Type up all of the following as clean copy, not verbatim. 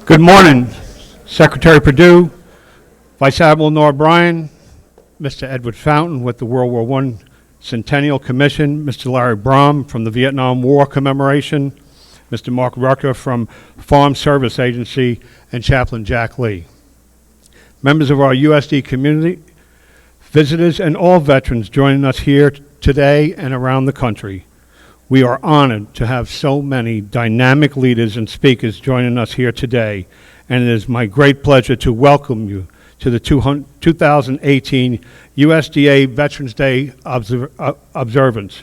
Good morning, Secretary Perdue, Vice Admiral Norb, Mr. Edward Fountain with the World War I Centennial Commission, Mr. Larry Brom from the Vietnam War Commemoration, Mr. Mark Rucker from Farm Service Agency, and Chaplain Jack Lea. Members of our USD community, visitors, and all veterans joining us here today and around the country. We are honored to have so many dynamic leaders and speakers joining us here today, and it is my great pleasure to welcome you to the 2018 USDA Veterans Day observance.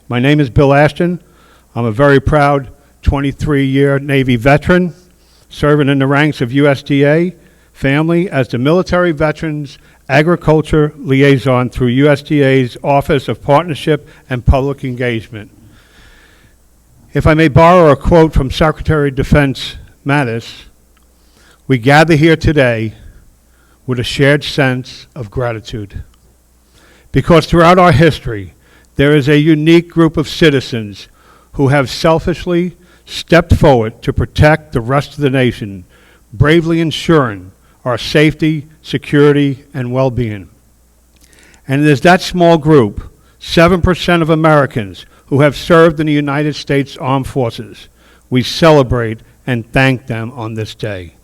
My name is Bill Ashton. I'm a very proud 23-year Navy veteran, serving in the ranks of USDA family as the Military Veterans Agriculture Liaison through USDA's Office of Partnership and Public Engagement. If I may borrow a quote from Secretary of Defense Mattis, we gather here today with a shared sense of gratitude. Because throughout our history, there is a unique group of citizens who have selfishly stepped forward to protect the rest of the nation, bravely ensuring our safety, security, and well-being. And it is that small group, 7% of Americans, who have served in the United States Armed Forces. We celebrate and thank them on this day.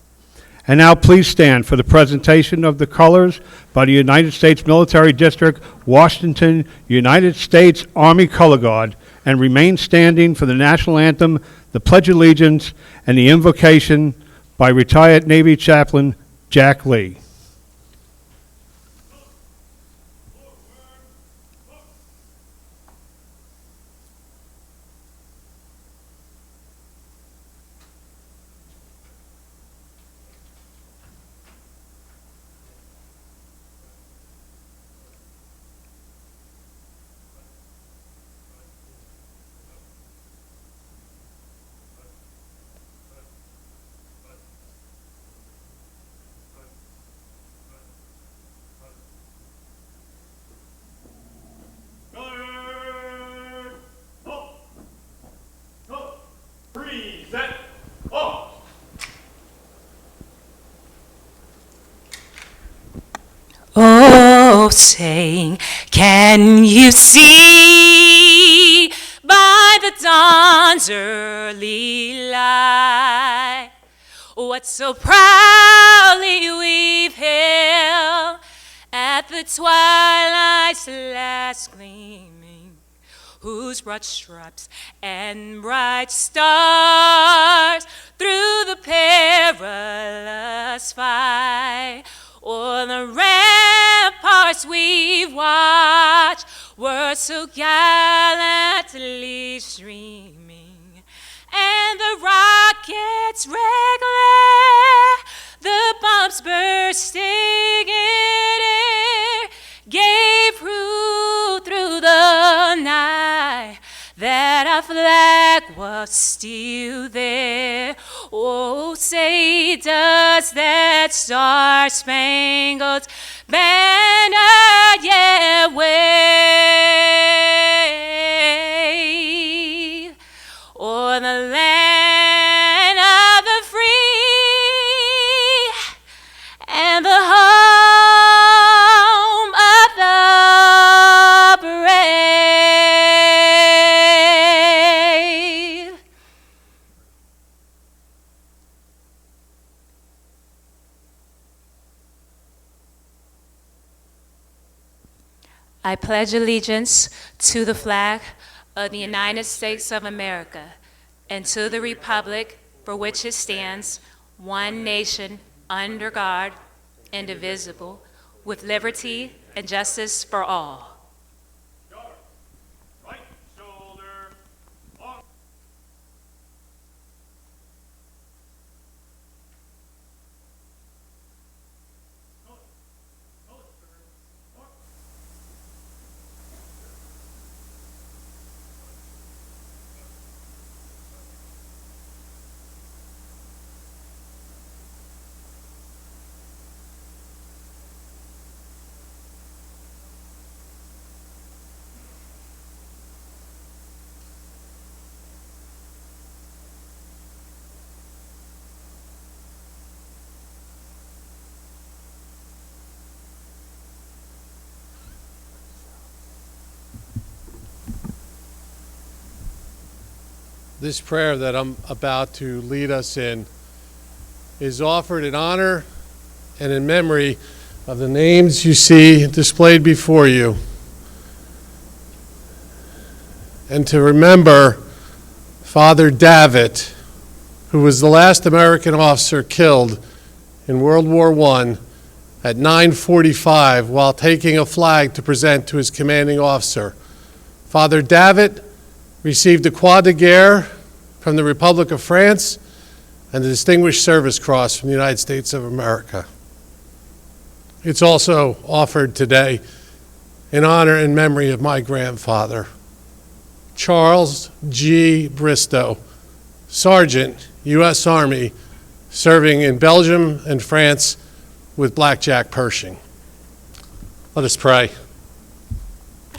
And now please stand for the presentation of the colors by the United States Military District, Washington, United States Army Color Guard, and remain standing for the national anthem, the Pledge of Allegiance, and the invocation by retired Navy Chaplain Jack Lea. Oh, saying, can you see by the dawn's early light what so proudly we've hailed at the twilight's last gleaming, whose broad stripes and bright stars through the perilous fight o'er the ramparts we've watched were so gallantly streaming, and the rockets' red glare, the bombs bursting in air, gave proof through the night that our flag was still there. Oh, say does that star-spangled banner yet wave o'er the land of the free and the home of the brave. I pledge allegiance to the flag of the United States of America and to the republic for which it stands, one nation, under God, indivisible, with liberty and justice for all. Right shoulder on. This prayer that I'm about to lead us in is offered in honor and in memory of the names you see displayed before you, and to remember Father Davitt, who was the last American officer killed in World War I at 9:45 while taking a flag to present to his commanding officer. Father Davitt received a Croix de Guerre from the Republic of France and the Distinguished Service Cross from the United States of America. It's also offered today in honor and memory of my grandfather, Charles G. Bristow, Sergeant, U.S. Army, serving in Belgium and France with Blackjack Pershing. Let us pray.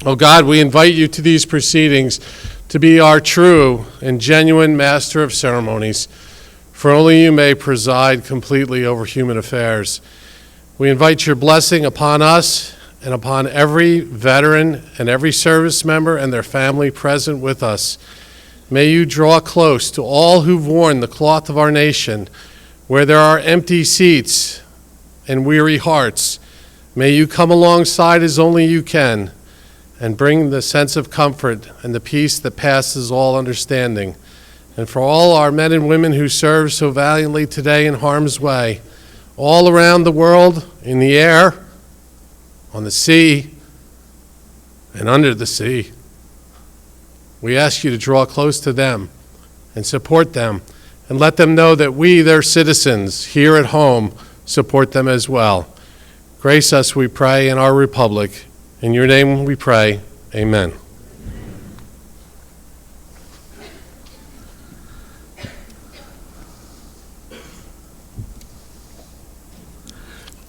Oh God, we invite you to these proceedings to be our true and genuine master of ceremonies, for only you may preside completely over human affairs. We invite your blessing upon us and upon every veteran and every service member and their family present with us. May you draw close to all who've worn the cloth of our nation, where there are empty seats and weary hearts. May you come alongside as only you can and bring the sense of comfort and the peace that passes all understanding. And for all our men and women who serve so valiantly today in harm's way, all around the world, in the air, on the sea, and under the sea, we ask you to draw close to them and support them and let them know that we, their citizens here at home, support them as well. Grace us, we pray, in our republic. In your name we pray, amen.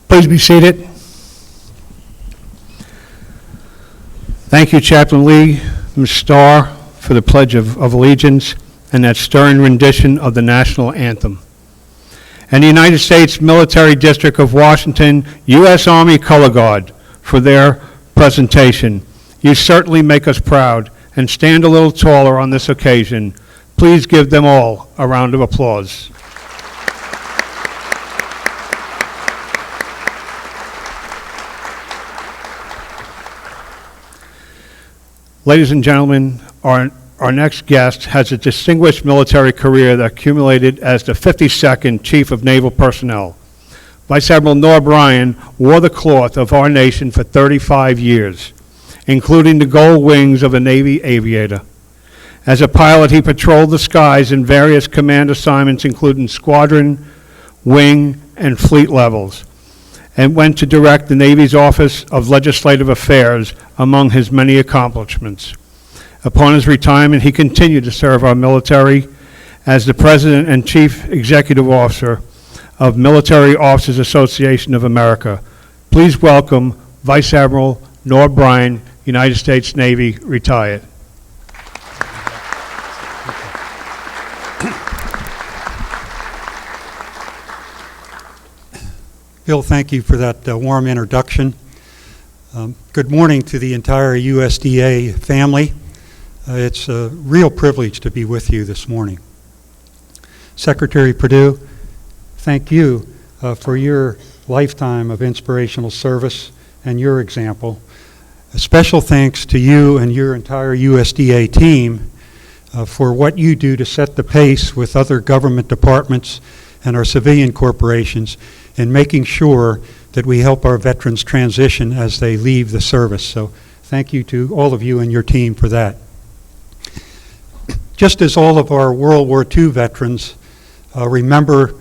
Please be seated. Thank you, Chaplain Lee, Ms. Starr, for the Pledge of Allegiance and that stirring rendition of the national anthem. And the United States Military District of Washington, U.S. Army Color Guard, for their presentation. You certainly make us proud and stand a little taller on this occasion. Please give them all a round of applause. Ladies and gentlemen, our next guest has a distinguished military career that accumulated as the 52nd Chief of Naval Personnel. Vice Admiral Norb wore the cloth of our nation for 35 years, including the gold wings of a Navy aviator. As a pilot, he patrolled the skies in various command assignments, including squadron, wing, and fleet levels, and went to direct the Navy's Office of Legislative Affairs among his many accomplishments. Upon his retirement, he continued to serve our military as the President and Chief Executive Officer of Military Officers Association of America. Please welcome Vice Admiral Norb, United States Navy, retired. Bill, thank you for that warm introduction. Good morning to the entire USDA family. It's a real privilege to be with you this morning. Secretary Perdue, thank you for your lifetime of inspirational service and your example. A special thanks to you and your entire USDA team for what you do to set the pace with other government departments and our civilian corporations in making sure that we help our veterans transition as they leave the service. So thank you to all of you and your team for that. Just as all of our World War II veterans remember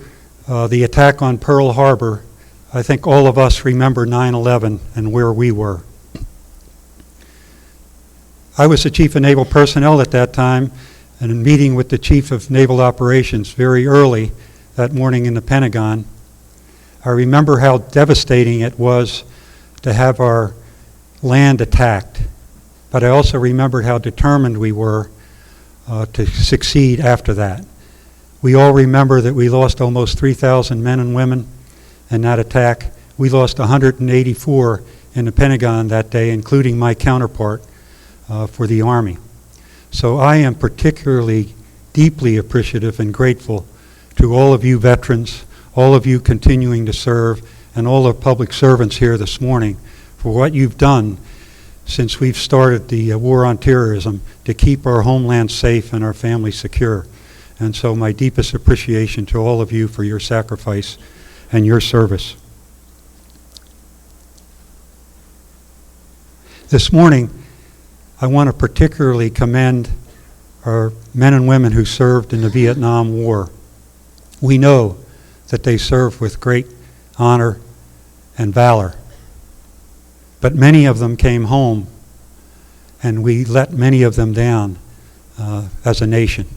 the attack on Pearl Harbor, I think all of us remember 9/11 and where we were. I was the Chief of Naval Personnel at that time, and in meeting with the Chief of Naval Operations very early that morning in the Pentagon, I remember how devastating it was to have our land attacked, but I also remembered how determined we were to succeed after that. We all remember that we lost almost 3,000 men and women in that attack. We lost 184 in the Pentagon that day, including my counterpart for the Army. So I am particularly deeply appreciative and grateful to all of you veterans, all of you continuing to serve, and all the public servants here this morning for what you've done since we've started the war on terrorism to keep our homeland safe and our families secure. And so my deepest appreciation to all of you for your sacrifice and your service. This morning, I want to particularly commend our men and women who served in the Vietnam War. We know that they served with great honor and valor. But many of them came home, and we let many of them down as a nation.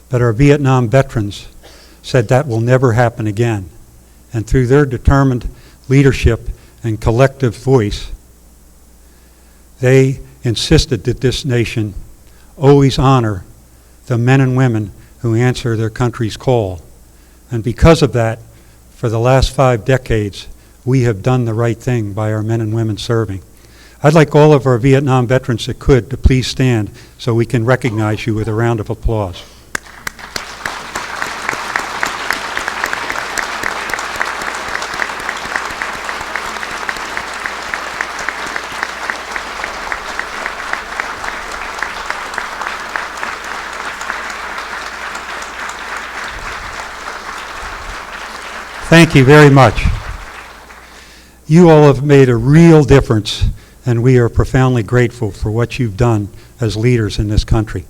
But our Vietnam veterans said that will never happen again. And through their determined leadership and collective voice, they insisted that this nation always honor the men and women who answer their country's call. And because of that, for the last 5 decades, we have done the right thing by our men and women serving. I'd like all of our Vietnam veterans that could to please stand so we can recognize you with a round of applause. Thank you very much. You all have made a real difference, and we are profoundly grateful for what you've done as leaders in this country.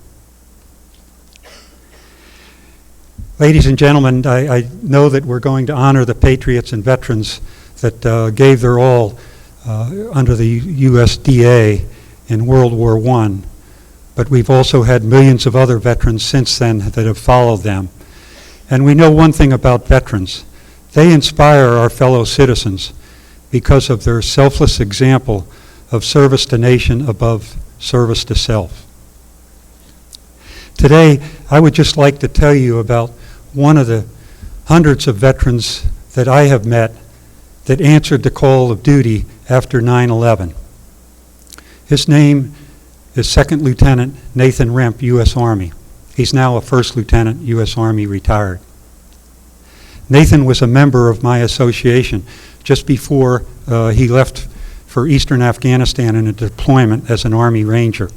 Ladies and gentlemen, I know that we're going to honor the patriots and veterans that gave their all under the USDA in World War I, but we've also had millions of other veterans since then that have followed them. And we know one thing about veterans. They inspire our fellow citizens because of their selfless example of service to nation above service to self. Today, I would just like to tell you about one of the hundreds of veterans that I have met that answered the call of duty after 9/11. His name is Second Lieutenant Nathan Remp, U.S. Army. He's now a First Lieutenant, U.S. Army retired. Nathan was a member of my association just before he left for Eastern Afghanistan in a deployment as an Army Ranger.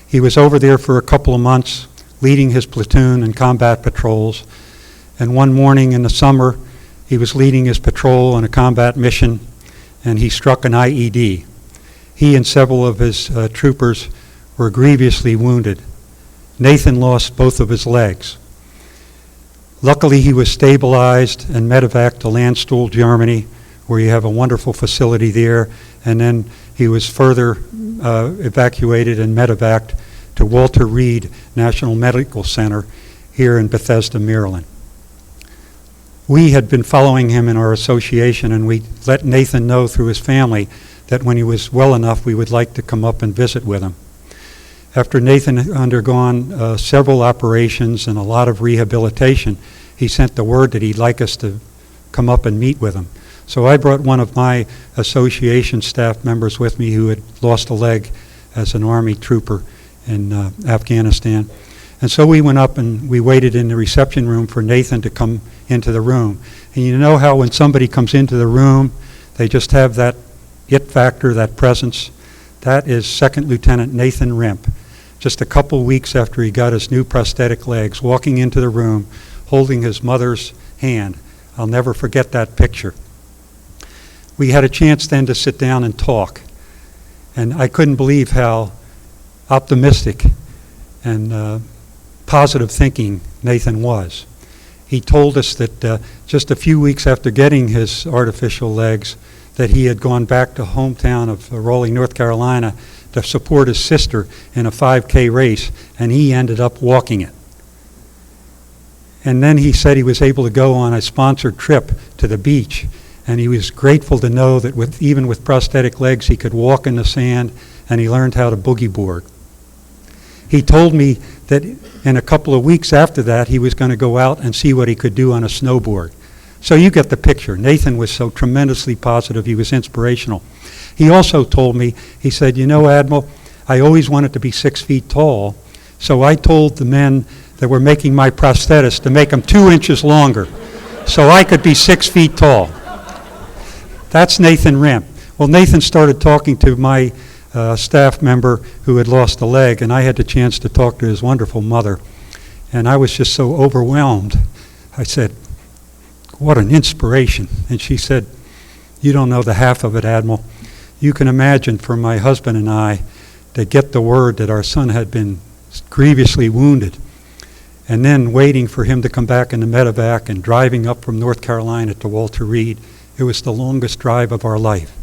He was over there for a couple of months, leading his platoon in combat patrols, and one morning in the summer, he was leading his patrol on a combat mission, and he struck an IED. He and several of his troopers were grievously wounded. Nathan lost both of his legs. Luckily, he was stabilized and medevaced to Landstuhl, Germany, where you have a wonderful facility there, and then he was further evacuated and medevaced to Walter Reed National Medical Center here in Bethesda, Maryland. We had been following him in our association, and we let Nathan know through his family that when he was well enough, we would like to come up and visit with him. After Nathan had undergone several operations and a lot of rehabilitation, he sent the word that he'd like us to come up and meet with him. So I brought one of my association staff members with me who had lost a leg as an Army trooper in Afghanistan. And so we went up and we waited in the reception room for Nathan to come into the room. And you know how when somebody comes into the room, they just have that it factor, that presence? That is Second Lieutenant Nathan Remp. Just a couple weeks after he got his new prosthetic legs, walking into the room, holding his mother's hand. I'll never forget that picture. We had a chance then to sit down and talk. And I couldn't believe how optimistic and positive thinking Nathan was. He told us that just a few weeks after getting his artificial legs, that he had gone back to hometown of Raleigh, North Carolina, to support his sister in a 5K race, and he ended up walking it. And then he said he was able to go on a sponsored trip to the beach, and he was grateful to know that even with prosthetic legs, he could walk in the sand, and he learned how to boogie board. He told me that in a couple of weeks after that, he was going to go out and see what he could do on a snowboard. So you get the picture. Nathan was so tremendously positive. He was inspirational. He also told me, he said, you know, Admiral, I always wanted to be 6 feet tall, So I told the men that were making my prosthetists to make them 2 inches longer so I could be 6 feet tall. That's Nathan Rimp. Well, Nathan started talking to my staff member who had lost a leg, and I had the chance to talk to his wonderful mother. And I was just so overwhelmed. I said, what an inspiration. And she said, you don't know the half of it, Admiral. You can imagine for my husband and I to get the word that our son had been grievously wounded, and then waiting for him to come back in the medevac and driving up from North Carolina to Walter Reed. It was the longest drive of our life.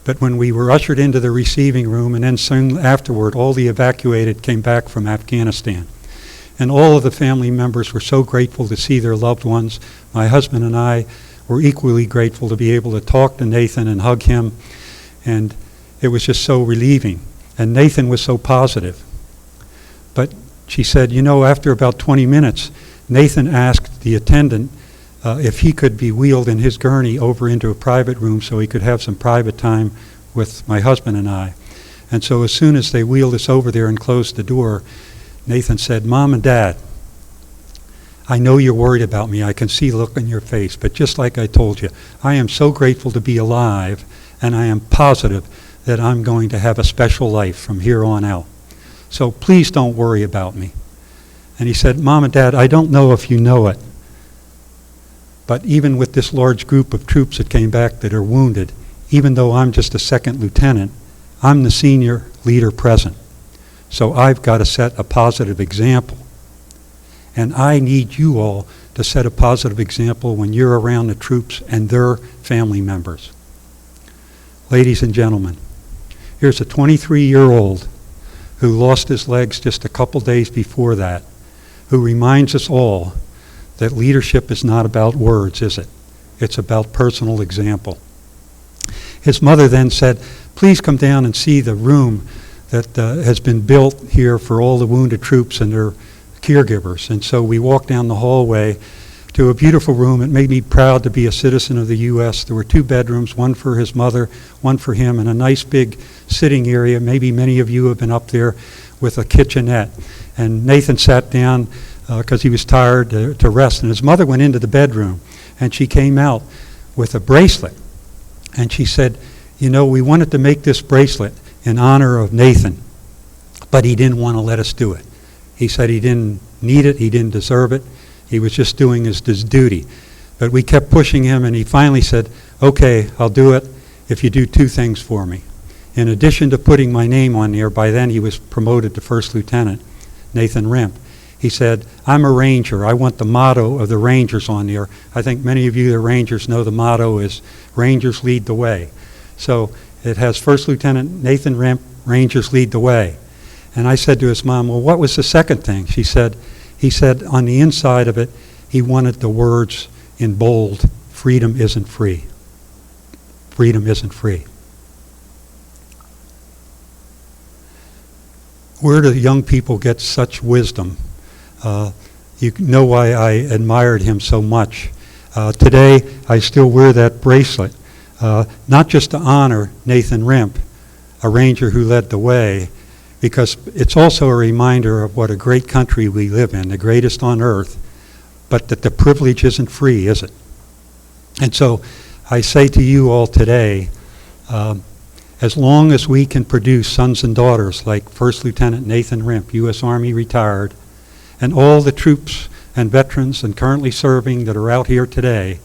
But when we were ushered into the receiving room, and then soon afterward, all the evacuated came back from Afghanistan. And all of the family members were so grateful to see their loved ones. My husband and I were equally grateful to be able to talk to Nathan and hug him. And it was just so relieving. And Nathan was so positive. But she said, you know, after about 20 minutes, Nathan asked the attendant if he could be wheeled in his gurney over into a private room so he could have some private time with my husband and I. And so as soon as they wheeled us over there and closed the door, Nathan said, Mom and Dad, I know you're worried about me. I can see the look in your face. But just like I told you, I am so grateful to be alive, and I am positive that I'm going to have a special life from here on out. So please don't worry about me. And he said, Mom and Dad, I don't know if you know it, but even with this large group of troops that came back that are wounded, even though I'm just a second lieutenant, I'm the senior leader present. So I've got to set a positive example. And I need you all to set a positive example when you're around the troops and their family members. Ladies and gentlemen, here's a 23-year-old who lost his legs just a couple days before that, who reminds us all that leadership is not about words, is it? It's about personal example. His mother then said, please come down and see the room that has been built here for all the wounded troops and their caregivers. And so we walked down the hallway to a beautiful room. It made me proud to be a citizen of the U.S. There were 2 bedrooms, one for his mother, one for him, and a nice big sitting area. Maybe many of you have been up there with a kitchenette. And Nathan sat down because he was tired to rest. And his mother went into the bedroom, and she came out with a bracelet. And she said, you know, we wanted to make this bracelet in honor of Nathan, but he didn't want to let us do it. He said he didn't need it, he didn't deserve it. He was just doing his duty. But we kept pushing him, and he finally said, okay, I'll do it if you do 2 things for me. In addition to putting my name on there, by then he was promoted to first lieutenant, Nathan Rimp. He said, I'm a Ranger. I want the motto of the Rangers on there. I think many of you, the Rangers, know the motto is Rangers lead the way. So it has First Lieutenant Nathan Rimp, Rangers lead the way. And I said to his mom, well, what was the second thing? He said on the inside of it, he wanted the words in bold, freedom isn't free. Freedom isn't free. Where do young people get such wisdom? You know why I admired him so much. Today, I still wear that bracelet, not just to honor Nathan Rimp, a Ranger who led the way, because it's also a reminder of what a great country we live in, the greatest on earth, but that the privilege isn't free, is it? And so I say to you all today, as long as we can produce sons and daughters like First Lieutenant Nathan Rimp, U.S. Army retired, and all the troops and veterans and currently serving that are out here today,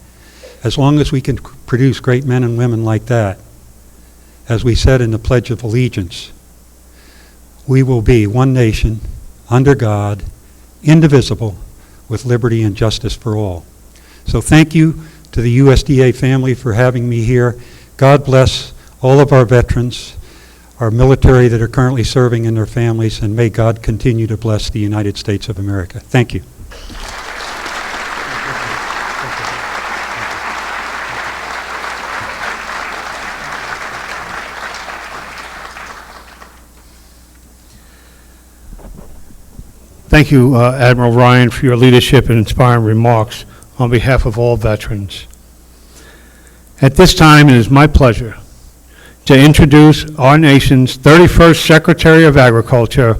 as long as we can produce great men and women like that, as we said in the Pledge of Allegiance, we will be one nation, under God, indivisible, with liberty and justice for all. So thank you to the USDA family for having me here. God bless all of our veterans, our military that are currently serving and their families, and may God continue to bless the United States of America. Thank you. Thank you, Admiral Ryan, for your leadership and inspiring remarks on behalf of all veterans. At this time, it is my pleasure to introduce our nation's 31st Secretary of Agriculture,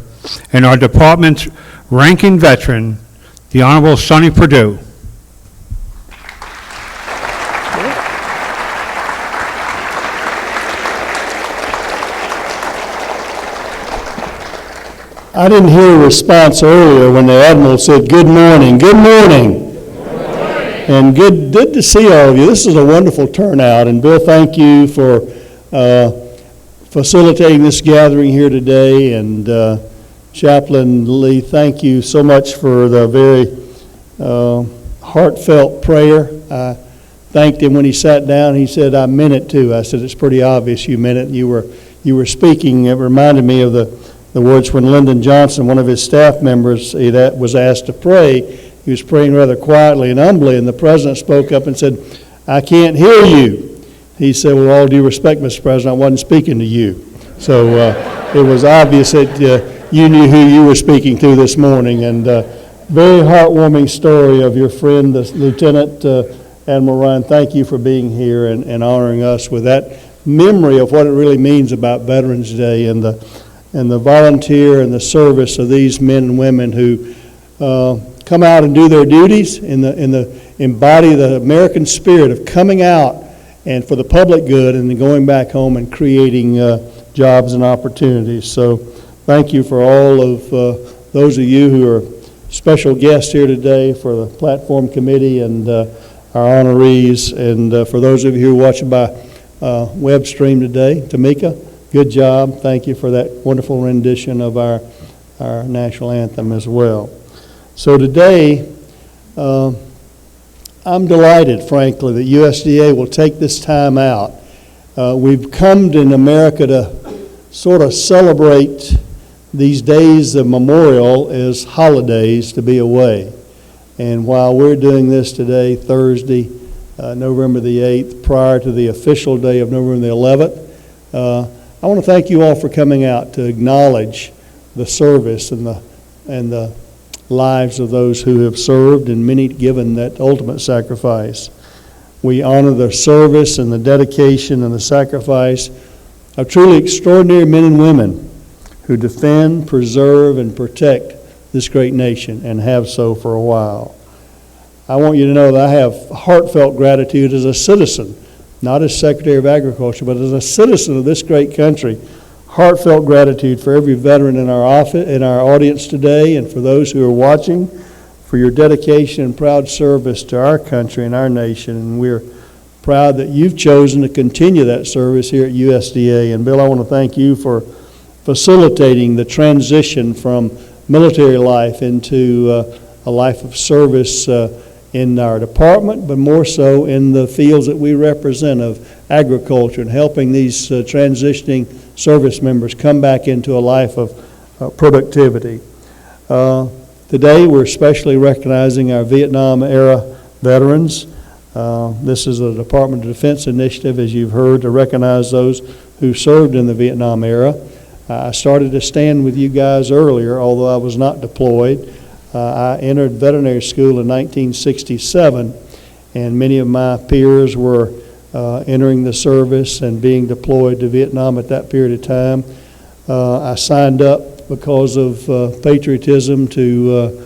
and our department's ranking veteran, the Honorable Sonny Perdue. I didn't hear a response earlier when the Admiral said, "Good morning, good morning." And good to see all of you. This is a wonderful turnout, and Bill, thank you for facilitating this gathering here today, and Chaplain Lee, thank you so much for the very heartfelt prayer. I thanked him when he sat down. He said, "I meant it too." I said, "It's pretty obvious you meant it." You were speaking. It reminded me of the words when Lyndon Johnson, one of his staff members, was asked to pray. He was praying rather quietly and humbly, and the president spoke up and said, "I can't hear you." He said, "With all due respect, Mr. President, I wasn't speaking to you." So it was obvious that you knew who you were speaking to this morning, and very heartwarming story of your friend, Lieutenant Admiral Ryan. Thank you for being here and honoring us with that memory of what it really means about Veterans Day and the volunteer and the service of these men and women who come out and do their duties embody the American spirit of coming out and for the public good and then going back home and creating jobs and opportunities. So thank you for all of those of you who are special guests here today, for the platform committee and our honorees, and for those of you who are watching by web stream today. Tamika, good job. Thank you for that wonderful rendition of our national anthem as well. So today, I'm delighted, frankly, that USDA will take this time out. We've come in America to sort of celebrate these days of memorial as holidays to be away. And while we're doing this today, Thursday, November the 8th, prior to the official day of November the 11th, I want to thank you all for coming out to acknowledge the service and the lives of those who have served, and many given that ultimate sacrifice. We honor the service and the dedication and the sacrifice of truly extraordinary men and women who defend, preserve, and protect this great nation, and have so for a while. I want you to know that I have heartfelt gratitude as a citizen, not as Secretary of Agriculture, but as a citizen of this great country. Heartfelt gratitude for every veteran in our office, in our audience today, and for those who are watching, for your dedication and proud service to our country and our nation. And we're proud that you've chosen to continue that service here at USDA. And Bill, I want to thank you for facilitating the transition from military life into a life of service in our department, but more so in the fields that we represent of agriculture, and helping these transitioning service members come back into a life of productivity. Today we're especially recognizing our Vietnam era veterans. This is a Department of Defense initiative, as you've heard, to recognize those who served in the Vietnam era. I started to stand with you guys earlier, although I was not deployed. I entered veterinary school in 1967, and many of my peers were entering the service and being deployed to Vietnam at that period of time. I signed up because of patriotism to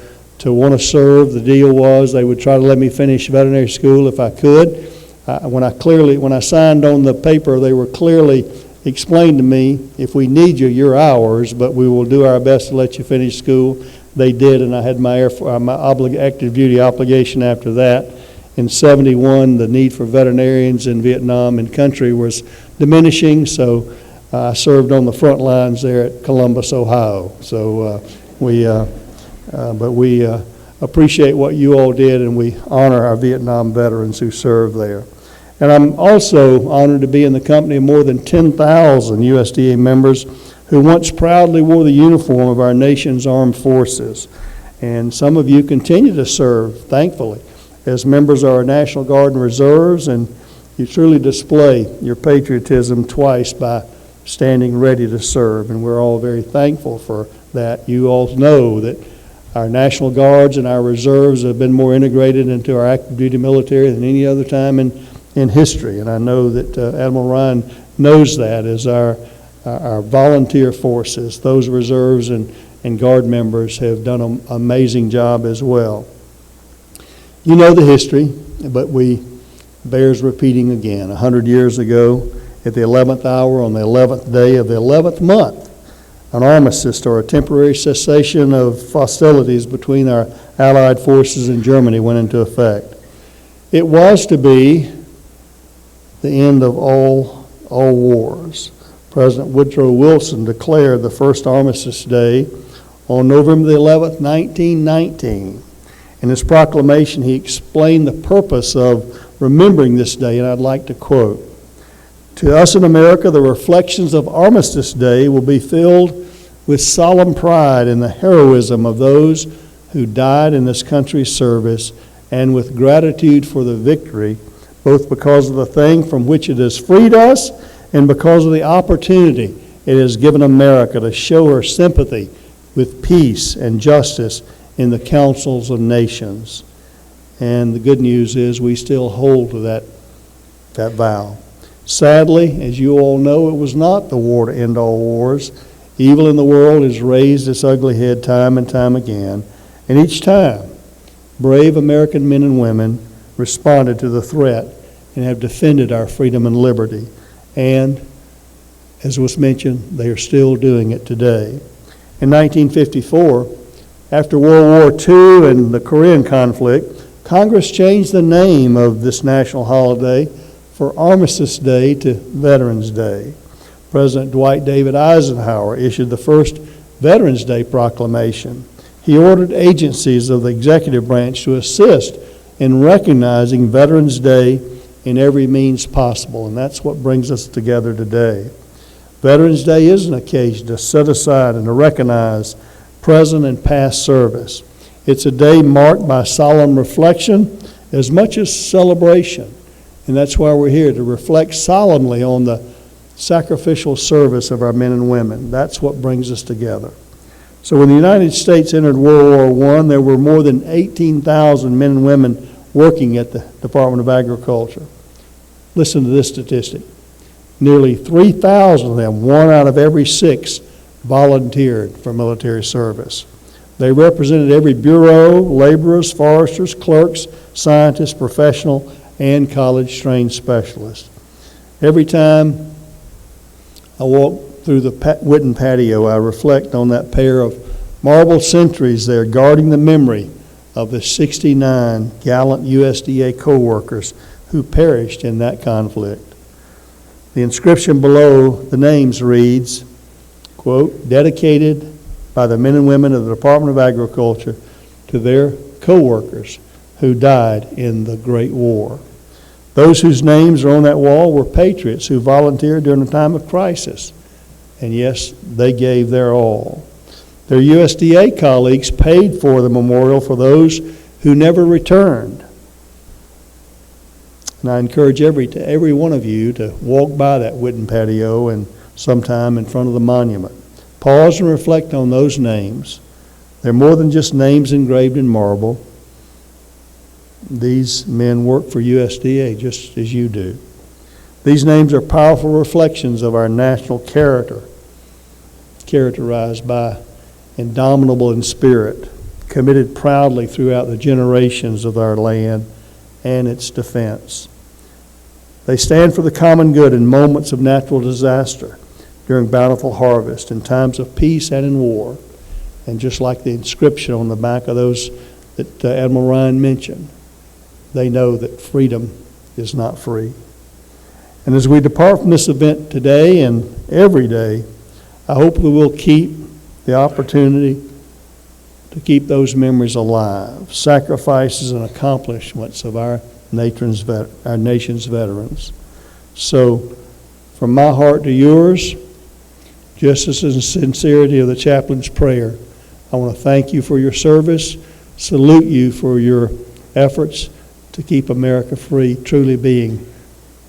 want to serve. The deal was they would try to let me finish veterinary school if I could. When I signed on the paper, they were clearly explained to me, if we need you, you're ours, but we will do our best to let you finish school. They did, and I had my active duty obligation after that. In '71, the need for veterinarians in Vietnam and country was diminishing, so I served on the front lines there at Columbus, Ohio. So we appreciate what you all did, and we honor our Vietnam veterans who served there. And I'm also honored to be in the company of more than 10,000 USDA members who once proudly wore the uniform of our nation's armed forces. And some of you continue to serve, thankfully, as members of our National Guard and Reserves, and you truly display your patriotism twice by standing ready to serve, and we're all very thankful for that. You all know that our National Guards and our Reserves have been more integrated into our active duty military than any other time in history, and I know that Admiral Ryan knows that as our volunteer forces, those reserves and and Guard members have done an amazing job as well. You know the history, but bears repeating again. 100 years ago, at the 11th hour on the 11th day of the 11th month, an armistice, or a temporary cessation of hostilities between our Allied forces and Germany, went into effect. It was to be the end of all wars. President Woodrow Wilson declared the first Armistice Day on November the 11th, 1919. In his proclamation, he explained the purpose of remembering this day, and I'd like to quote, "To us in America, the reflections of Armistice Day will be filled with solemn pride in the heroism of those who died in this country's service, and with gratitude for the victory, both because of the thing from which it has freed us and because of the opportunity it has given America to show her sympathy with peace and justice in the councils of nations." And the good news is we still hold to that vow. Sadly, as you all know, it was not the war to end all wars. Evil in the world has raised its ugly head time and time again, and each time, brave American men and women responded to the threat and have defended our freedom and liberty. And, as was mentioned, they are still doing it today. In 1954, after World War II and the Korean conflict, Congress changed the name of this national holiday for Armistice Day to Veterans Day. President Dwight David Eisenhower issued the first Veterans Day proclamation. He ordered agencies of the executive branch to assist in recognizing Veterans Day in every means possible, and that's what brings us together today. Veterans Day is an occasion to set aside and to recognize present and past service. It's a day marked by solemn reflection as much as celebration, and that's why we're here, to reflect solemnly on the sacrificial service of our men and women. That's what brings us together. So when the United States entered World War I, there were more than 18,000 men and women working at the Department of Agriculture. Listen to this statistic. Nearly 3,000 of them, 1 out of every 6, volunteered for military service. They represented every bureau, laborers, foresters, clerks, scientists, professional, and college-trained specialists. Every time I walk through the Witten patio, I reflect on that pair of marble sentries there guarding the memory of the 69 gallant USDA co-workers who perished in that conflict. The inscription below the names reads, quote, "Dedicated by the men and women of the Department of Agriculture to their co-workers who died in the Great War." Those whose names are on that wall were patriots who volunteered during a time of crisis. And yes, they gave their all. Their USDA colleagues paid for the memorial for those who never returned. And I encourage every one of you to walk by that Witten patio and sometime in front of the monument. Pause and reflect on those names. They're more than just names engraved in marble. These men work for USDA just as you do. These names are powerful reflections of our national character, characterized by indomitable in spirit, committed proudly throughout the generations of our land and its defense. They stand for the common good in moments of natural disaster, during bountiful harvest, in times of peace and in war. And just like the inscription on the back of those that Admiral Ryan mentioned, they know that freedom is not free. And as we depart from this event today and every day, I hope we will keep the opportunity to keep those memories alive, sacrifices and accomplishments of our nation's veterans. So, from my heart to yours, just as in the sincerity of the chaplain's prayer, I want to thank you for your service, salute you for your efforts to keep America free, truly being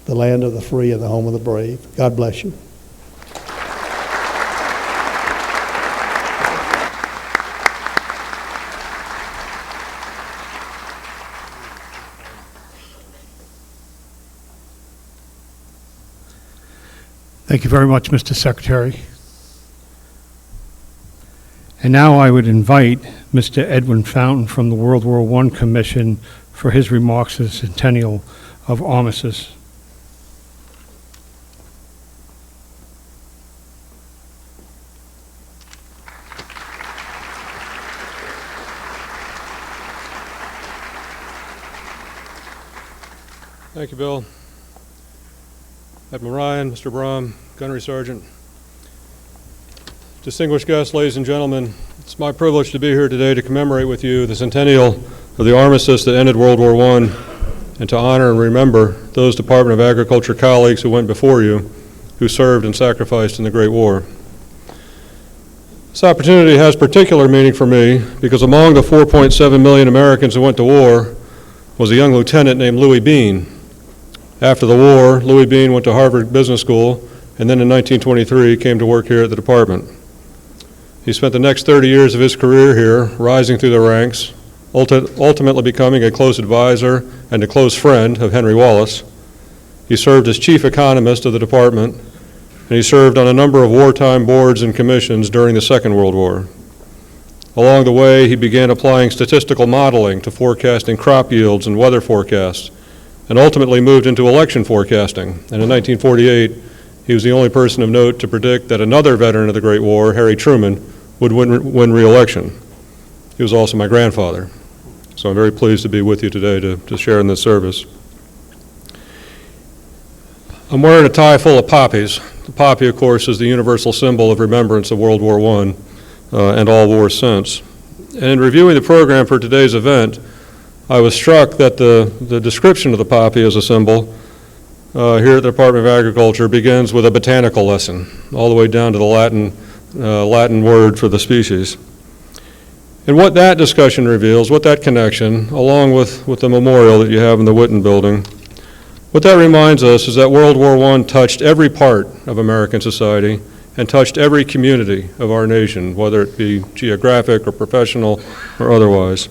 the land of the free and the home of the brave. God bless you. Thank you very much, Mr. Secretary. And now I would invite Mr. Edwin Fountain from the World War I Commission for his remarks at the Centennial of Armistice. Thank you, Bill. Admiral Ryan, Mr. Brom, Gunnery Sergeant. Distinguished guests, ladies and gentlemen, it's my privilege to be here today to commemorate with you the centennial of the armistice that ended World War I, and to honor and remember those Department of Agriculture colleagues who went before you, who served and sacrificed in the Great War. This opportunity has particular meaning for me because among the 4.7 million Americans who went to war was a young lieutenant named Louis Bean. After the war, Louis Bean went to Harvard Business School, and then in 1923 came to work here at the department. He spent the next 30 years of his career here, rising through the ranks, ultimately becoming a close advisor and a close friend of Henry Wallace. He served as chief economist of the department, and he served on a number of wartime boards and commissions during the Second World War. Along the way, he began applying statistical modeling to forecasting crop yields and weather forecasts, and ultimately moved into election forecasting. And in 1948, he was the only person of note to predict that another veteran of the Great War, Harry Truman, would win re-election. He was also my grandfather. So I'm very pleased to be with you today to share in this service. I'm wearing a tie full of poppies. The poppy, of course, is the universal symbol of remembrance of World War I and all wars since. And in reviewing the program for today's event, I was struck that the description of the poppy as a symbol here at the Department of Agriculture begins with a botanical lesson, all the way down to the Latin word for the species. And what that discussion reveals, what that connection, along with the memorial that you have in the Whitten building, what that reminds us is that World War I touched every part of American society and touched every community of our nation, whether it be geographic or professional or otherwise.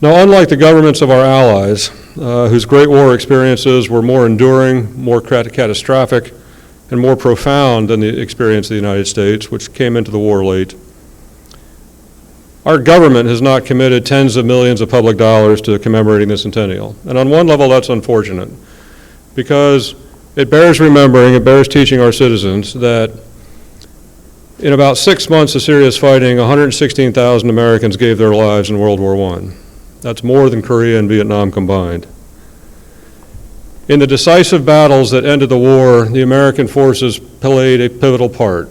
Now, unlike the governments of our allies, whose Great War experiences were more enduring, more catastrophic, and more profound than the experience of the United States, which came into the war late, our government has not committed tens of millions of public dollars to commemorating the centennial. And on one level, that's unfortunate, because it bears remembering, it bears teaching our citizens that in about 6 months of serious fighting, 116,000 Americans gave their lives in World War I. That's more than Korea and Vietnam combined. In the decisive battles that ended the war, the American forces played a pivotal part.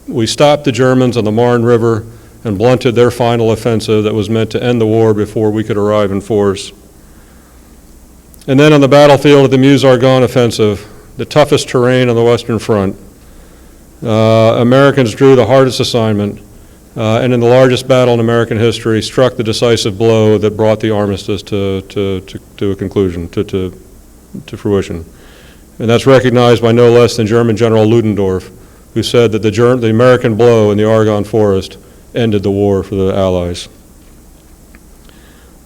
We stopped the Germans on the Marne River and blunted their final offensive that was meant to end the war before we could arrive in force. And then on the battlefield of the Meuse-Argonne offensive, the toughest terrain on the Western Front, Americans drew the hardest assignment, and in the largest battle in American history, struck the decisive blow that brought the armistice to a conclusion, to fruition. And that's recognized by no less than German General Ludendorff, who said that the American blow in the Argonne Forest ended the war for the Allies.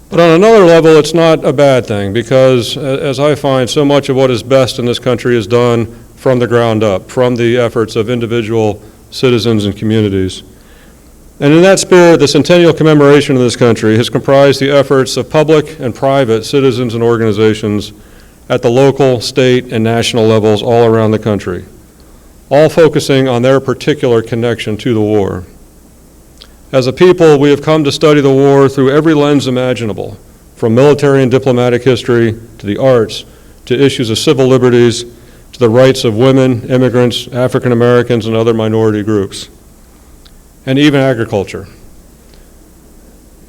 But on another level, it's not a bad thing, because as I find, so much of what is best in this country is done from the ground up, from the efforts of individual citizens and communities. And in that spirit, the centennial commemoration of this country has comprised the efforts of public and private citizens and organizations at the local, state, and national levels all around the country, all focusing on their particular connection to the war. As a people, we have come to study the war through every lens imaginable, from military and diplomatic history to the arts, to issues of civil liberties, to the rights of women, immigrants, African Americans, and other minority groups, and even agriculture.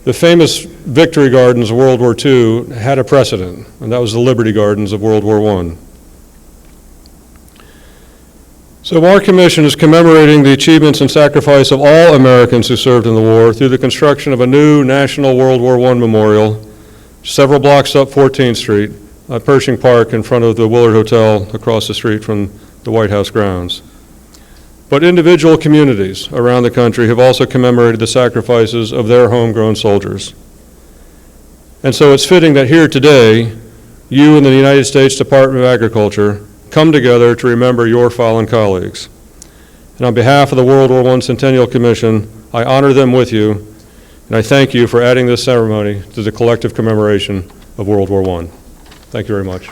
The famous Victory Gardens of World War II had a precedent, and that was the Liberty Gardens of World War I. So our commission is commemorating the achievements and sacrifice of all Americans who served in the war through the construction of a new National World War I Memorial, several blocks up 14th Street, at Pershing Park in front of the Willard Hotel across the street from the White House grounds. But individual communities around the country have also commemorated the sacrifices of their homegrown soldiers. And so it's fitting that here today, you and the United States Department of Agriculture come together to remember your fallen colleagues. and on behalf of the World War I Centennial Commission, I honor them with you, and I thank you for adding this ceremony to the collective commemoration of World War I. Thank you very much.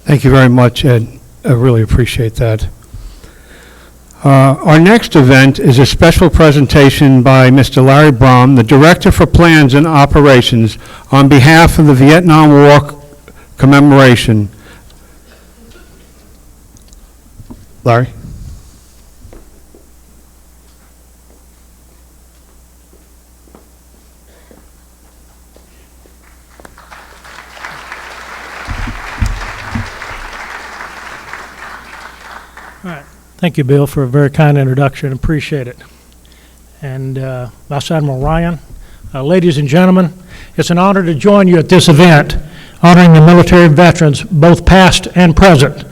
Thank you very much, Ed. I really appreciate that. Our next event is a special presentation by Mr. Larry Brom, the Director for Plans and Operations, on behalf of the Vietnam War Commemoration. Larry? Thank you, Bill, for a very kind introduction. Appreciate it. And Vice Admiral Ryan, ladies and gentlemen, it's an honor to join you at this event honoring the military veterans, both past and present.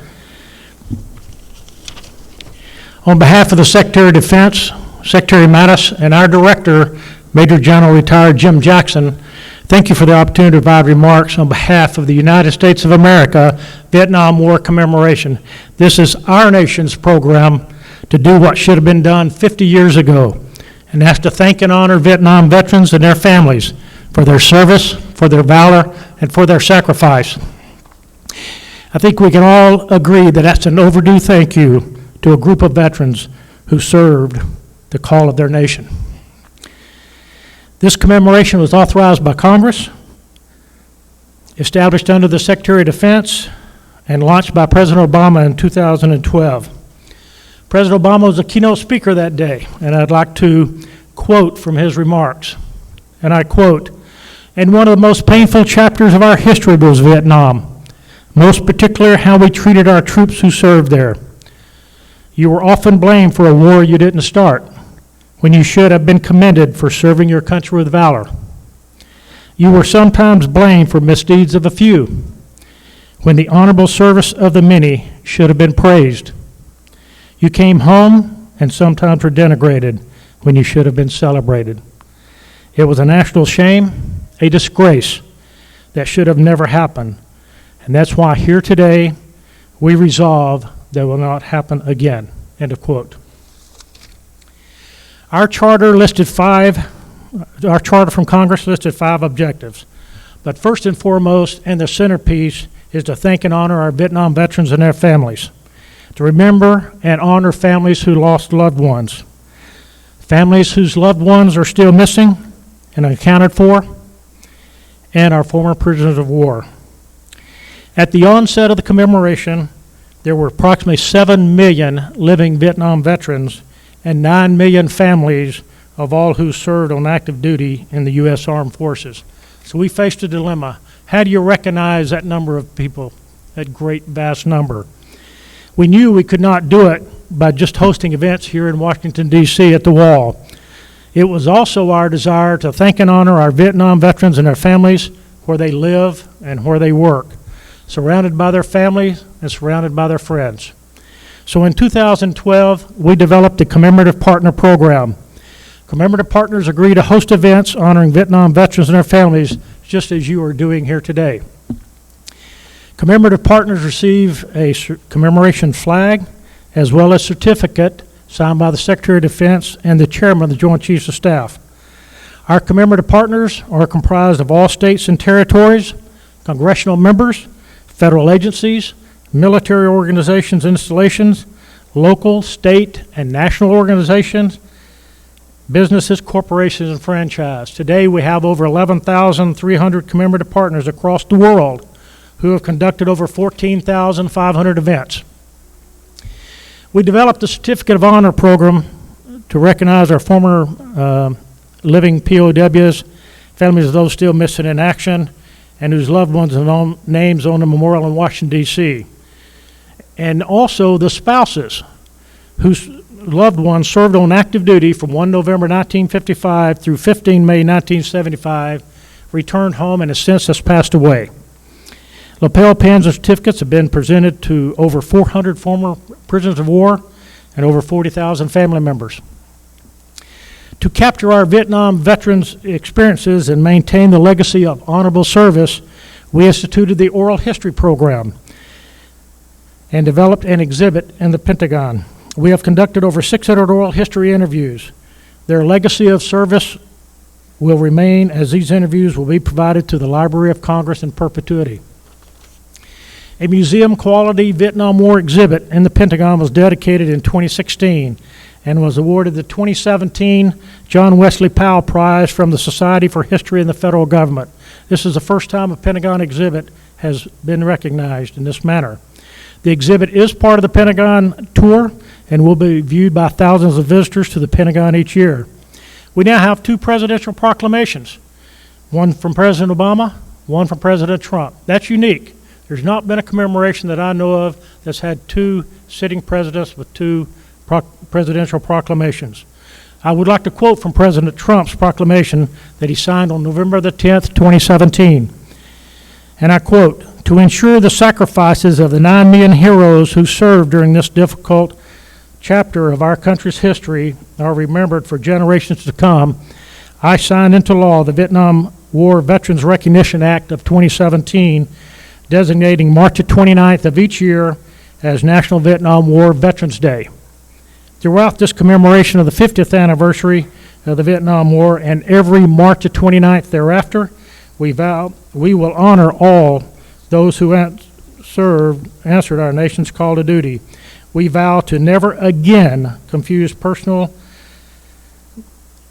On behalf of the Secretary of Defense, Secretary Mattis, and our Director, Major General Retired Jim Jackson, thank you for the opportunity to provide remarks on behalf of the United States of America Vietnam War Commemoration. This is our nation's program to do what should have been done 50 years ago, and that's to thank and honor Vietnam veterans and their families for their service, for their valor, and for their sacrifice. I think we can all agree that that's an overdue thank you to a group of veterans who served the call of their nation. This commemoration was authorized by Congress, established under the Secretary of Defense, and launched by President Obama in 2012. President Obama was the keynote speaker that day, and I'd like to quote from his remarks. And I quote, "And one of the most painful chapters of our history was Vietnam, most particularly how we treated our troops who served there. You were often blamed for a war you didn't start, when you should have been commended for serving your country with valor. You were sometimes blamed for misdeeds of a few, when the honorable service of the many should have been praised. You came home and sometimes were denigrated when you should have been celebrated. It was a national shame, a disgrace that should have never happened, and that's why here today we resolve that will not happen again." End of quote. Our charter from Congress listed 5 objectives. But first and foremost, and the centerpiece, is to thank and honor our Vietnam veterans and their families. To remember and honor families who lost loved ones. Families whose loved ones are still missing and unaccounted for, and our former prisoners of war. At the onset of the commemoration, there were approximately 7 million living Vietnam veterans and 9 million families of all who served on active duty in the U.S. Armed Forces. So we faced a dilemma. How do you recognize that number of people, that great, vast number? We knew we could not do it by just hosting events here in Washington, D.C. at the Wall. It was also our desire to thank and honor our Vietnam veterans and their families where they live and where they work, surrounded by their families and surrounded by their friends. So in 2012, we developed a Commemorative Partner Program. Commemorative partners agree to host events honoring Vietnam veterans and their families, just as you are doing here today. Commemorative partners receive a commemoration flag, as well as certificate signed by the Secretary of Defense and the Chairman of the Joint Chiefs of Staff. Our commemorative partners are comprised of all states and territories, congressional members, federal agencies, military organizations and installations, local, state, and national organizations, businesses, corporations, and franchise. Today, we have over 11,300 commemorative partners across the world who have conducted over 14,500 events. We developed the Certificate of Honor program to recognize our former living POWs, families of those still missing in action, and whose loved ones have names on the memorial in Washington, D.C. And also the spouses whose loved ones served on active duty from 1 November 1955 through 15 May 1975, returned home and since has passed away. Lapel pins and certificates have been presented to over 400 former prisoners of war and over 40,000 family members. To capture our Vietnam veterans' experiences and maintain the legacy of honorable service, we instituted the Oral History Program and developed an exhibit in the Pentagon. We have conducted over 600 oral history interviews. Their legacy of service will remain, as these interviews will be provided to the Library of Congress in perpetuity. A museum-quality Vietnam War exhibit in the Pentagon was dedicated in 2016 and was awarded the 2017 John Wesley Powell Prize from the Society for History in the Federal Government. This is the first time a Pentagon exhibit has been recognized in this manner. The exhibit is part of the Pentagon tour and will be viewed by thousands of visitors to the Pentagon each year. We now have 2 presidential proclamations, one from President Obama, one from President Trump. That's unique. There's not been a commemoration that I know of that's had 2 sitting presidents with 2 presidential proclamations. I would like to quote from President Trump's proclamation that he signed on November the 10th, 2017. And I quote, "To ensure the sacrifices of the 9 million heroes who served during this difficult chapter of our country's history are remembered for generations to come, I signed into law the Vietnam War Veterans Recognition Act of 2017, designating March the 29th of each year as National Vietnam War Veterans Day. Throughout this commemoration of the 50th anniversary of the Vietnam War and every March the 29th thereafter, we vow we will honor all those who answered our nation's call to duty. We vow to never again confuse personal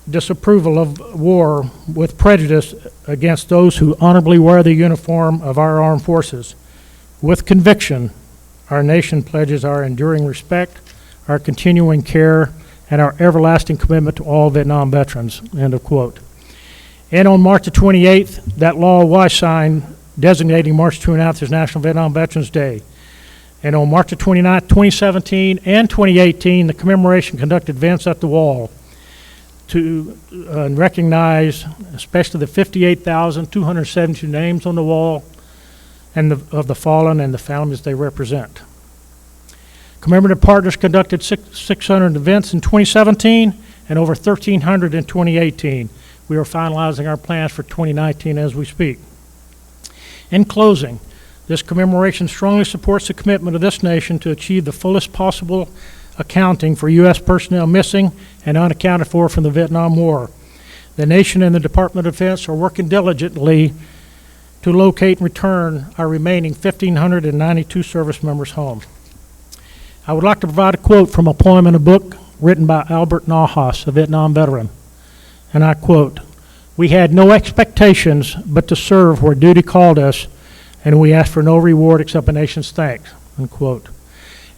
disapproval of war with prejudice against those who honorably wear the uniform of our armed forces. With conviction, our nation pledges our enduring respect, our continuing care, and our everlasting commitment to all Vietnam veterans," end of quote. And on March the 28th, that law was signed designating March 29th as National Vietnam Veterans Day. And on March the 29th, 2017 and 2018, the commemoration conducted events at the wall to recognize especially the 58,272 names on the wall and of the fallen and the families they represent. Commemorative partners conducted 600 events in 2017 and over 1,300 in 2018. We are finalizing our plans for 2019 as we speak. In closing, this commemoration strongly supports the commitment of this nation to achieve the fullest possible accounting for U.S. personnel missing and unaccounted for from the Vietnam War. The nation and the Department of Defense are working diligently to locate and return our remaining 1,592 service members home. I would like to provide a quote from a poem in a book written by Albert Nahas, a Vietnam veteran. And I quote, "We had no expectations but to serve where duty called us, and we asked for no reward except a nation's thanks," unquote.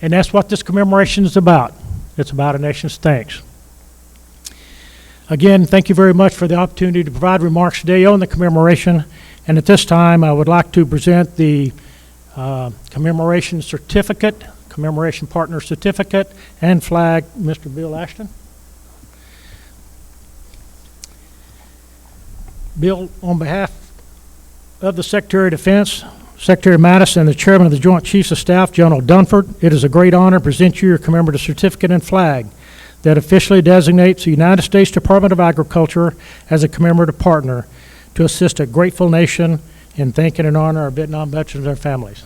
And that's what this commemoration is about. It's about a nation's thanks. Again, thank you very much for the opportunity to provide remarks today on the commemoration. And at this time, I would like to present the commemoration certificate, commemoration partner certificate, and flag, Mr. Bill Ashton. Bill, on behalf of the Secretary of Defense, Secretary Mattis, and the Chairman of the Joint Chiefs of Staff, General Dunford, it is a great honor to present you your commemorative certificate and flag that officially designates the United States Department of Agriculture as a commemorative partner to assist a grateful nation in thanking and honor our Vietnam veterans and their families.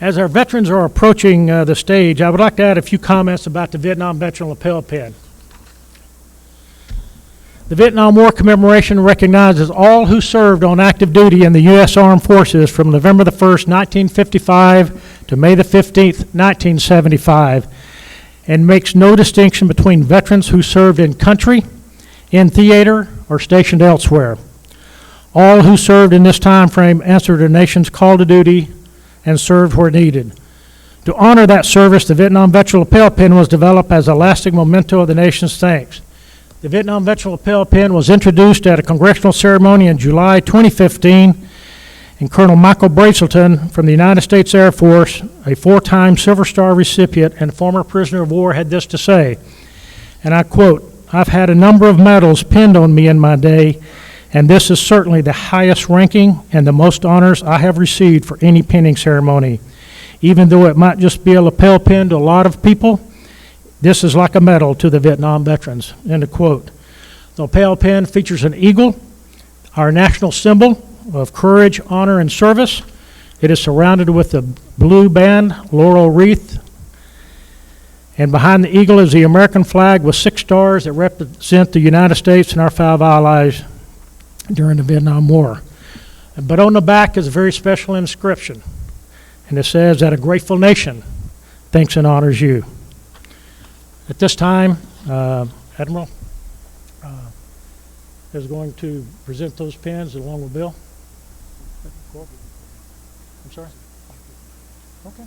As our veterans are approaching the stage, I would like to add a few comments about the Vietnam Veteran Lapel Pin. The Vietnam War Commemoration recognizes all who served on active duty in the U.S. Armed Forces from November the 1st, 1955 to May the 15th, 1975, and makes no distinction between veterans who served in country, in theater, or stationed elsewhere. All who served in this time frame answered their nation's call to duty and served where needed. To honor that service, the Vietnam Veteran Lapel Pin was developed as a lasting memento of the nation's thanks. The Vietnam Veteran Lapel Pin was introduced at a congressional ceremony in July 2015, and Colonel Michael Brazelton from the United States Air Force, a four-time Silver Star recipient and former prisoner of war, had this to say, and I quote, "I've had a number of medals pinned on me in my day, and this is certainly the highest ranking and the most honors I have received for any pinning ceremony. Even though it might just be a lapel pin to a lot of people, this is like a medal to the Vietnam veterans," end of quote. The lapel pin features an eagle, our national symbol of courage, honor, and service. It is surrounded with a blue band, laurel wreath, and behind the eagle is the American flag with 6 stars that represent the United States and our 5 allies during the Vietnam War. But on the back is a very special inscription, and it says that a grateful nation thanks and honors you. At this time, Admiral is going to present those pins along with Bill. I'm sorry? Okay.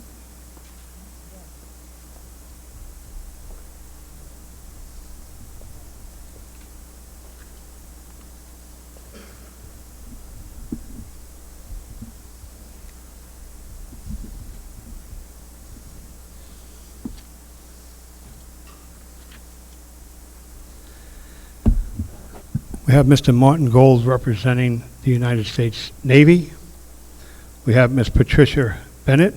We have Mr. Martin Gold representing the United States Navy. We have Ms. Patricia Bennett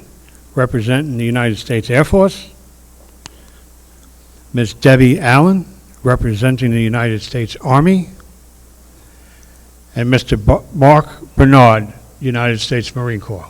representing the United States Air Force. Ms. Debbie Allen representing the United States Army. And Mr. Mark Bernard, United States Marine Corps.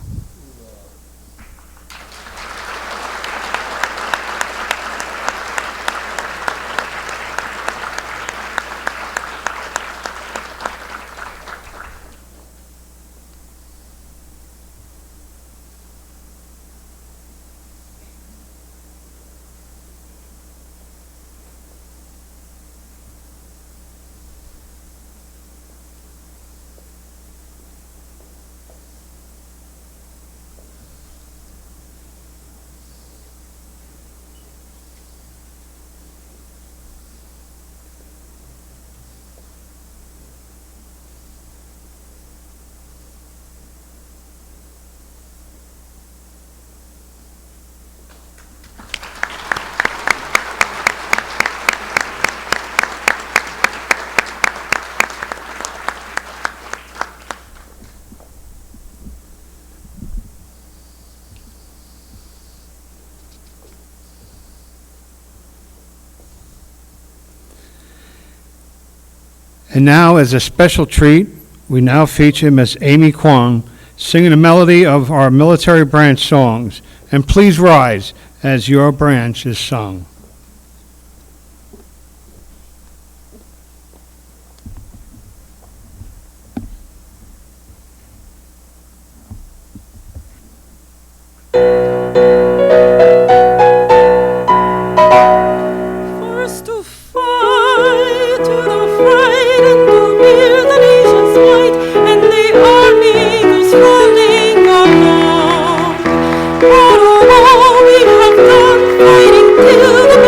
And now, as a special treat, we now feature Miss Amy Kwong singing a melody of our military branch songs. And please rise as your branch is sung. First to fight, to the fight, and to bear the nation's might, and the army is rolling along. All we have done, fighting till the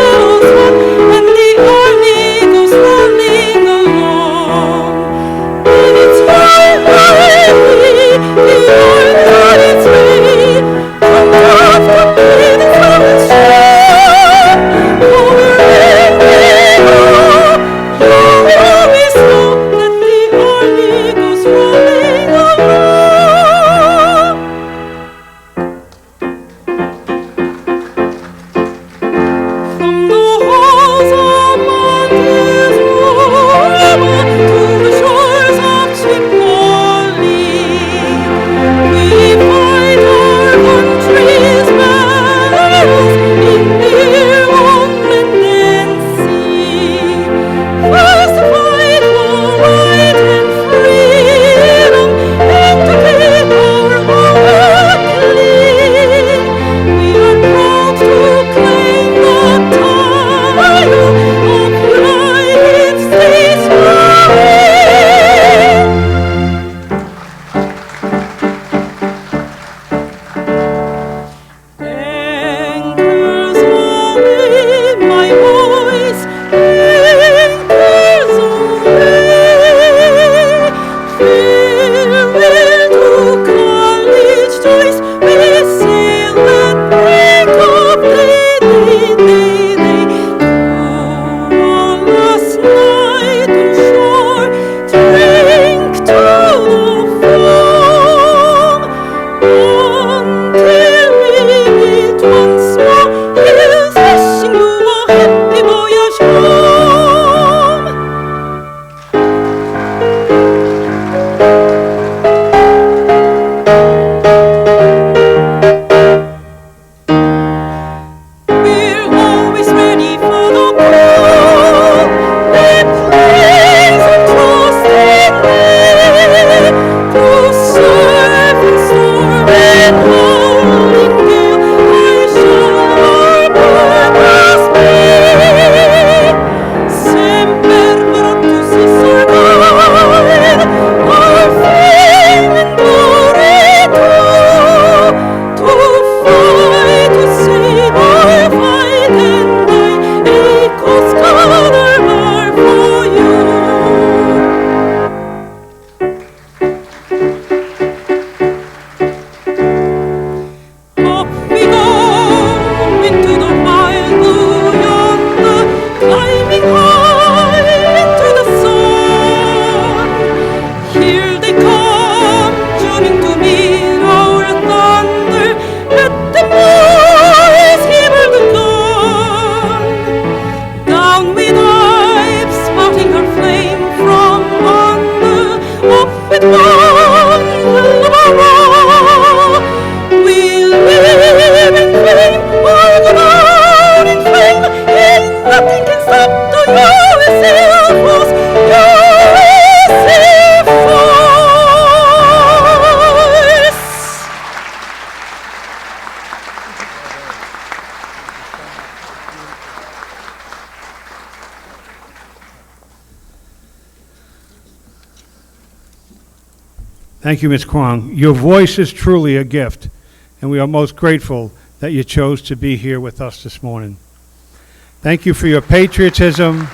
Thank you, Ms. Kwong. Your voice is truly a gift, and we are most grateful that you chose to be here with us this morning. Thank you for your patriotism.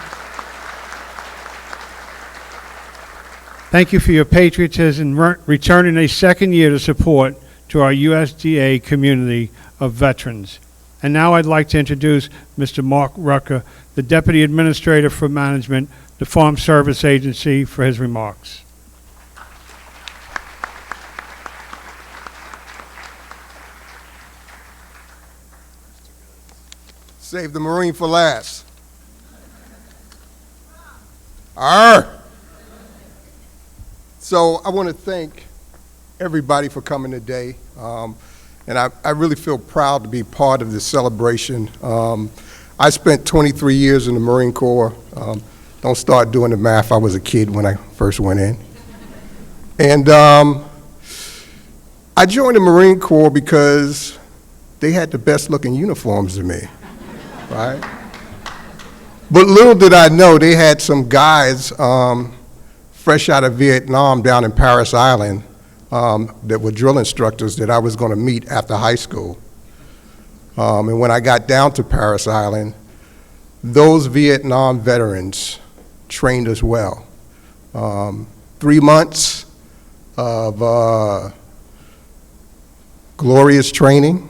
Thank you for your patriotism in returning a second year to support to our USDA community of veterans. And now I'd like to introduce Mr. Mark Rucker, the Deputy Administrator for Management, the Farm Service Agency, for his remarks. Save the Marine for last. Arr! So I want to thank everybody for coming today. And I really feel proud to be part of this celebration. I spent 23 years in the Marine Corps. Don't start doing the math. I was a kid when I first went in. And I joined the Marine Corps because they had the best looking uniforms to me, right? But little did I know they had some guys fresh out of Vietnam down in Paris Island that were drill instructors that I was going to meet after high school. And when I got down to Paris Island, those Vietnam veterans trained us well. 3 months of glorious training,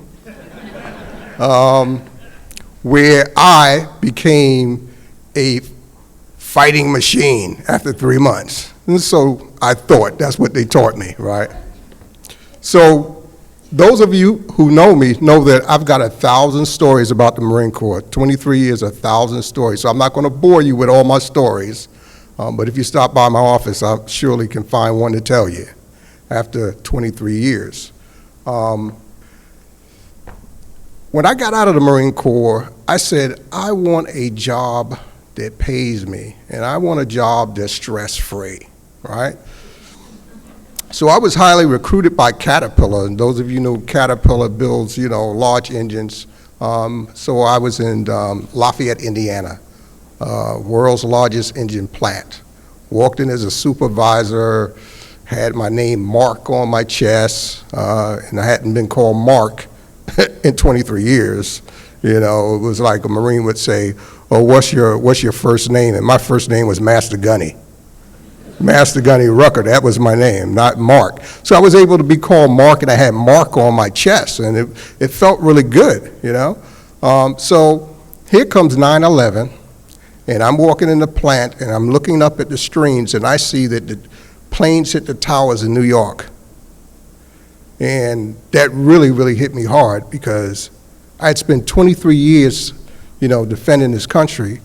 where I became a fighting machine after 3 months. And so I thought, that's what they taught me, right? So those of you who know me know that I've got 1,000 stories about the Marine Corps. 23 years, 1,000 stories. So I'm not going to bore you with all my stories, but if you stop by my office, I surely can find one to tell you after 23 years. When I got out of the Marine Corps, I said, I want a job that pays me, and I want a job that's stress-free, right? So I was highly recruited by Caterpillar, and those of you know Caterpillar builds, large engines. So I was in Lafayette, Indiana, world's largest engine plant. Walked in as a supervisor, had my name Mark on my chest, and I hadn't been called Mark in 23 years. It was like a Marine would say, oh, what's your first name? And my first name was Master Gunny. Master Gunny Rucker, that was my name, not Mark. So I was able to be called Mark, and I had Mark on my chest, and it felt really good, So here comes 9/11, and I'm walking in the plant, and I'm looking up at the screens, and I see that the planes hit the towers in New York. And that really, really hit me hard, because I had spent 23 years, defending this country,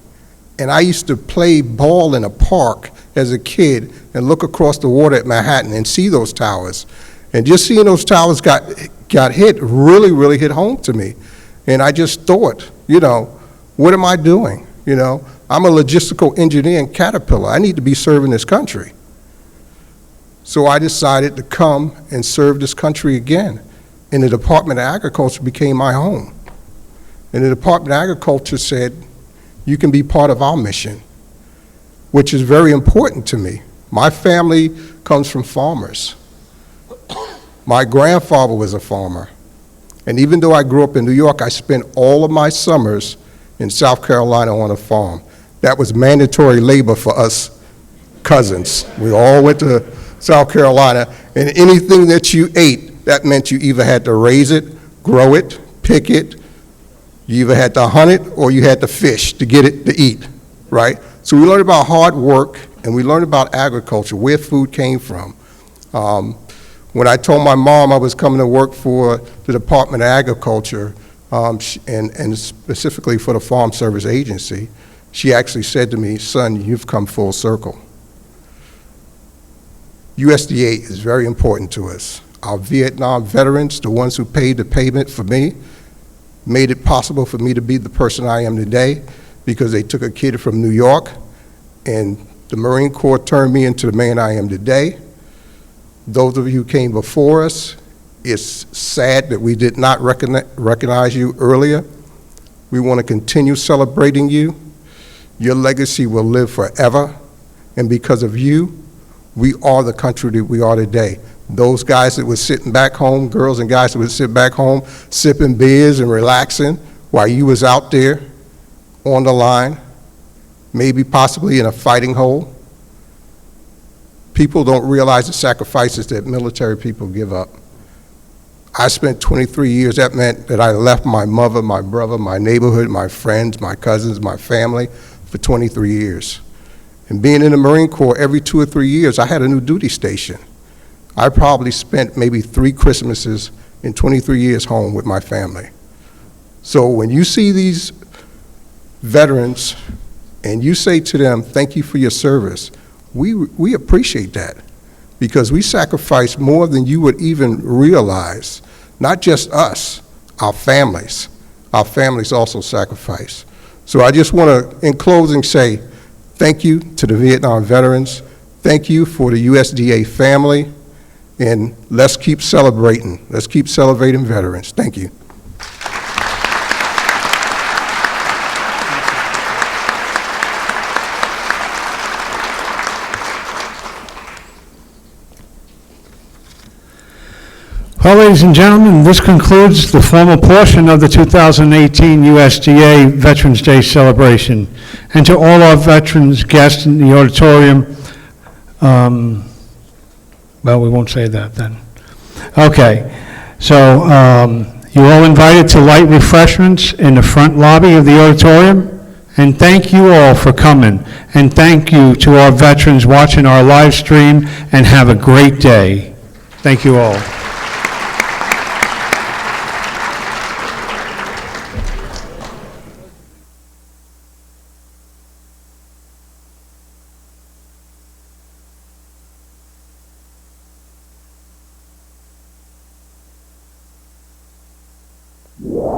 and I used to play ball in a park as a kid and look across the water at Manhattan and see those towers. And just seeing those towers got hit really, really hit home to me. And I just thought, what am I doing? I'm a logistical engineer in Caterpillar. I need to be serving this country. So I decided to come and serve this country again. And the Department of Agriculture became my home. And the Department of Agriculture said, you can be part of our mission, which is very important to me. My family comes from farmers. My grandfather was a farmer. And even though I grew up in New York, I spent all of my summers in South Carolina on a farm. That was mandatory labor for us cousins. We all went to South Carolina, and anything that you ate, that meant you either had to raise it, grow it, pick it, you either had to hunt it or you had to fish to get it to eat, right? So we learned about hard work, and we learned about agriculture, where food came from. When I told my mom I was coming to work for the Department of Agriculture, and specifically for the Farm Service Agency, she actually said to me, son, you've come full circle. USDA is very important to us. Our Vietnam veterans, the ones who paid the payment for me, made it possible for me to be the person I am today, because they took a kid from New York, and the Marine Corps turned me into the man I am today. Those of you who came before us, it's sad that we did not recognize you earlier. We want to continue celebrating you. Your legacy will live forever, and because of you, we are the country that we are today. Those guys that were sitting back home, girls and guys that would sit back home, sipping beers and relaxing while you was out there on the line, maybe possibly in a fighting hole. People don't realize the sacrifices that military people give up. I spent 23 years, that meant that I left my mother, my brother, my neighborhood, my friends, my cousins, my family for 23 years. And being in the Marine Corps, every 2 or 3 years, I had a new duty station. I probably spent maybe 3 Christmases in 23 years home with my family. So when you see these veterans and you say to them, thank you for your service, we appreciate that, because we sacrifice more than you would even realize. Not just us, our families. Our families also sacrifice. So I just want to, in closing, say thank you to the Vietnam veterans. Thank you for the USDA family. And let's keep celebrating. Let's keep celebrating veterans. Thank you. Well, ladies and gentlemen, this concludes the formal portion of the 2018 USDA Veterans Day celebration. And to all our veterans guests in the auditorium, well, we won't say that then. Okay, so you're all invited to light refreshments in the front lobby of the auditorium. And thank you all for coming. And thank you to our veterans watching our live stream, and have a great day. Thank you all. Yeah.